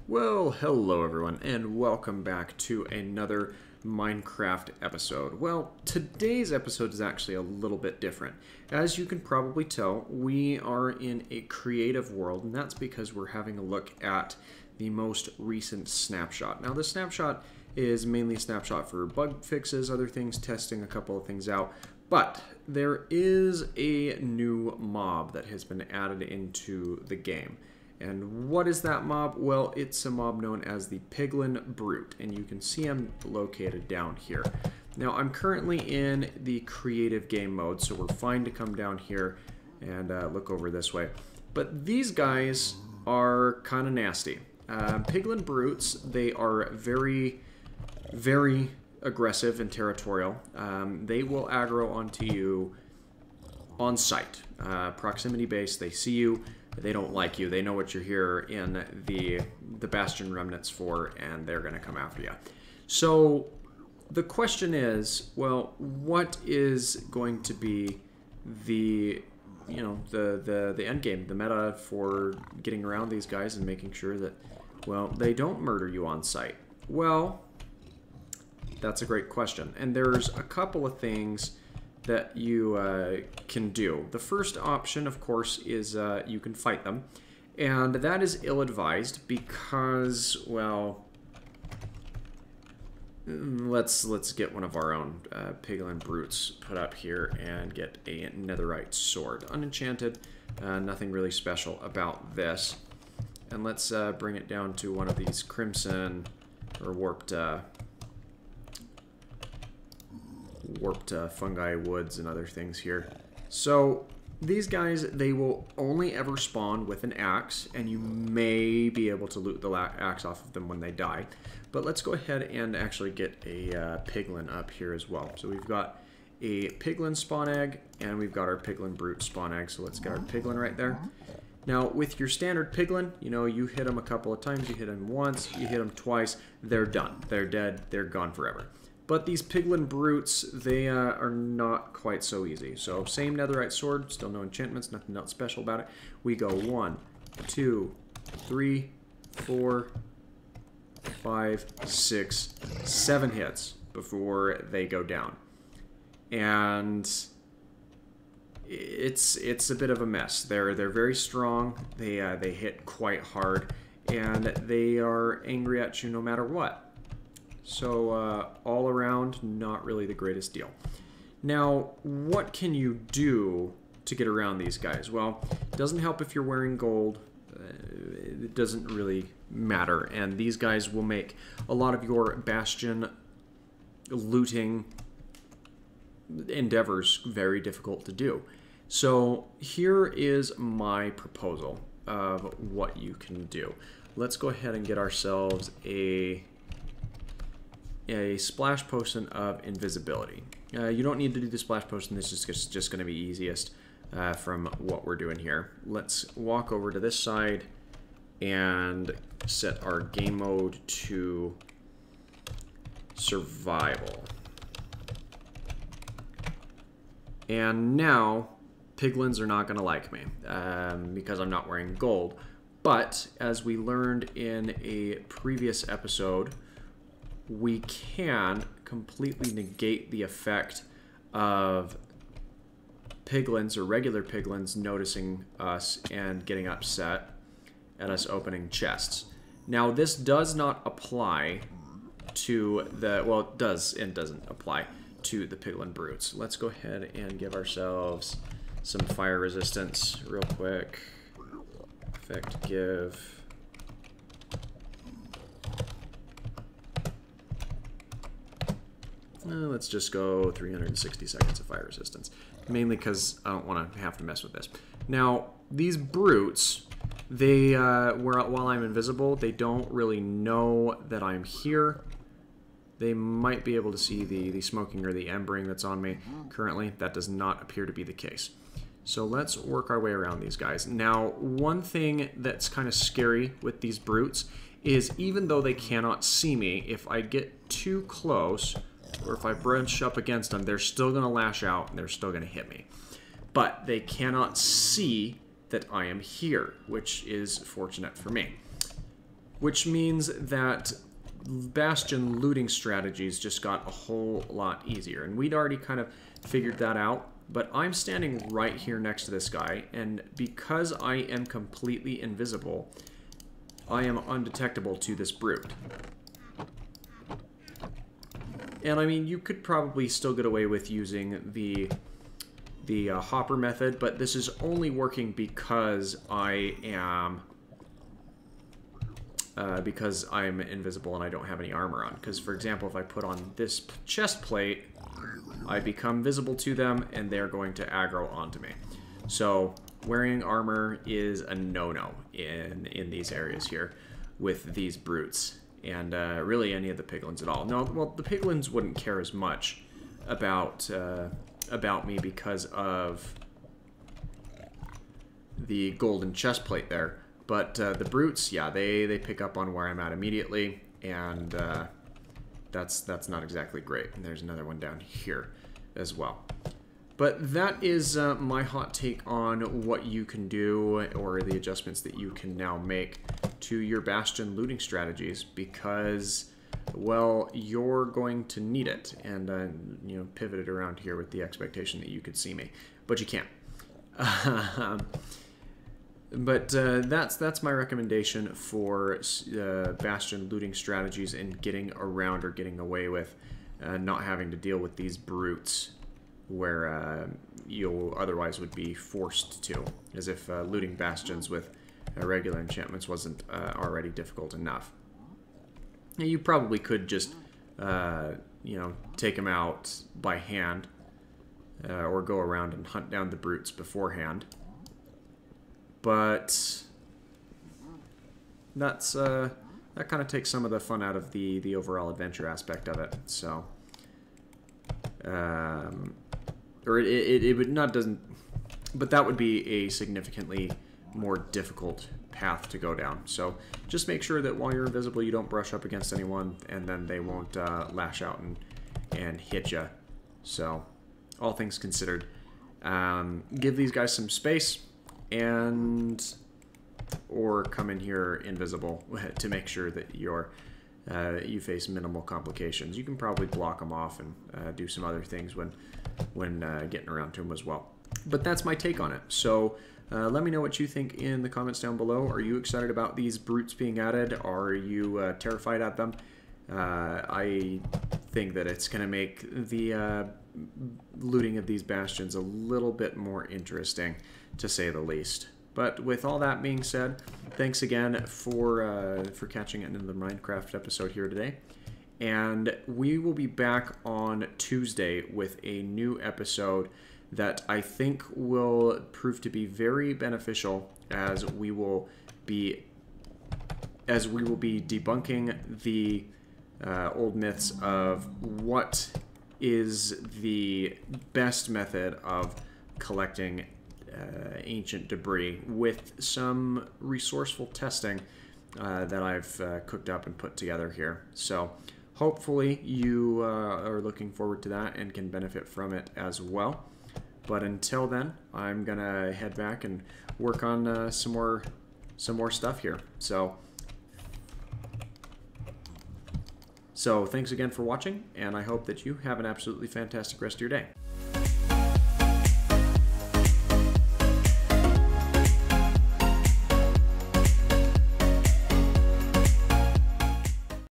Well, hello everyone, and welcome back to another Minecraft episode. Well, today's episode is actually a little bit different. As you can probably tell, we are in a creative world, and that's because we're having a look at the most recent snapshot. Now, the snapshot is mainly a snapshot for bug fixes, other things, testing a couple of things out, but there is a new mob that has been added into the game. And what is that mob? Well, it's a mob known as the Piglin Brute, and you can see him located down here. Now, I'm currently in the creative game mode, so we're fine to come down here and look over this way. But these guys are kind of nasty. Piglin Brutes, they are very, very aggressive and territorial. They will aggro onto you on sight. Proximity based, they see you. They don't like you. They know what you're here in the Bastion Remnants for, and they're going to come after you. So the question is, well, what is going to be the end game, the meta for getting around these guys and making sure that, well, they don't murder you on sight? Well, that's a great question, and there's a couple of things that you can do. The first option, of course, is you can fight them, and that is ill-advised because, well, let's get one of our own Piglin Brutes put up here and get a netherite sword, unenchanted. Nothing really special about this, and let's bring it down to one of these crimson or warped fungi woods and other things here. So these guys, they will only ever spawn with an axe, and you may be able to loot the axe off of them when they die. But let's go ahead and actually get a piglin up here as well. So we've got a piglin spawn egg, and we've got our Piglin Brute spawn egg. So let's get our piglin right there. Now, with your standard piglin, you know, you hit them a couple of times, you hit them once, you hit them twice, they're done. They're dead, they're gone forever. But these Piglin Brutes, they are not quite so easy. So same netherite sword, still no enchantments, nothing else special about it. We go 1, 2, 3, 4, 5, 6, 7 hits before they go down. And it's a bit of a mess. They're very strong. They hit quite hard, and they are angry at you no matter what. So all around, not really the greatest deal. Now, what can you do to get around these guys? Well, it doesn't help if you're wearing gold. It doesn't really matter. And these guys will make a lot of your Bastion looting endeavors very difficult to do. So here is my proposal of what you can do. Let's go ahead and get ourselves a splash potion of invisibility. You don't need to do the splash potion. This is just going to be easiest from what we're doing here. Let's walk over to this side and set our game mode to survival. And now piglins are not going to like me because I'm not wearing gold. But as we learned in a previous episode, we can completely negate the effect of piglins or regular piglins noticing us and getting upset at us opening chests. Now, this does not apply to the, well, it does and doesn't apply to the Piglin Brutes. Let's go ahead and give ourselves some fire resistance real quick. Effect give. Let's just go 360 seconds of fire resistance. Mainly because I don't want to have to mess with this. Now, these brutes, they, while I'm invisible, they don't really know that I'm here. They might be able to see the smoking or the embering that's on me currently. That does not appear to be the case. So let's work our way around these guys. Now, one thing that's kind of scary with these brutes is even though they cannot see me, if I get too close, or if I brush up against them, they're still going to lash out and they're still going to hit me. But they cannot see that I am here, which is fortunate for me. which means that Bastion looting strategies just got a whole lot easier. And we'd already kind of figured that out, but I'm standing right here next to this guy, and because I am completely invisible, I am undetectable to this brute. And I mean, you could probably still get away with using the hopper method, but this is only working because I'm invisible and I don't have any armor on. Because, for example, if I put on this chest plate, I become visible to them, and they're going to aggro onto me. So wearing armor is a no-no in these areas here with these brutes, and really any of the piglins at all. No, well, the piglins wouldn't care as much about me because of the golden chest plate there. But the brutes, yeah, they pick up on where I'm at immediately, and that's not exactly great. And there's another one down here as well. But that is my hot take on what you can do, or the adjustments that you can now make to your Bastion looting strategies, because, well, you're going to need it. And you know, pivot it around here with the expectation that you could see me, but you can't. But that's my recommendation for Bastion looting strategies and getting around or getting away with not having to deal with these brutes where you otherwise would be forced to, as if looting bastions with regular enchantments wasn't already difficult enough. Now, you probably could just you know, take them out by hand or go around and hunt down the brutes beforehand. But that's that kind of takes some of the fun out of the overall adventure aspect of it. So, or it would not doesn't, but that would be a significantly more difficult path to go down. So just make sure that while you're invisible, you don't brush up against anyone, and then they won't lash out and hit you. So, all things considered, give these guys some space. Or come in here invisible to make sure that you face minimal complications. You can probably block them off and do some other things when getting around to them as well. But that's my take on it. So let me know what you think in the comments down below. Are you excited about these brutes being added? Are you terrified at them? I think that it's going to make the looting of these bastions a little bit more interesting, to say the least. But with all that being said, thanks again for catching another Minecraft episode here today. And we will be back on Tuesday with a new episode that I think will prove to be very beneficial, as we will be debunking the old myths of what is the best method of collecting ancient debris, with some resourceful testing that I've cooked up and put together here. So hopefully you are looking forward to that and can benefit from it as well. But until then, I'm gonna head back and work on some more stuff here. So thanks again for watching, and I hope that you have an absolutely fantastic rest of your day.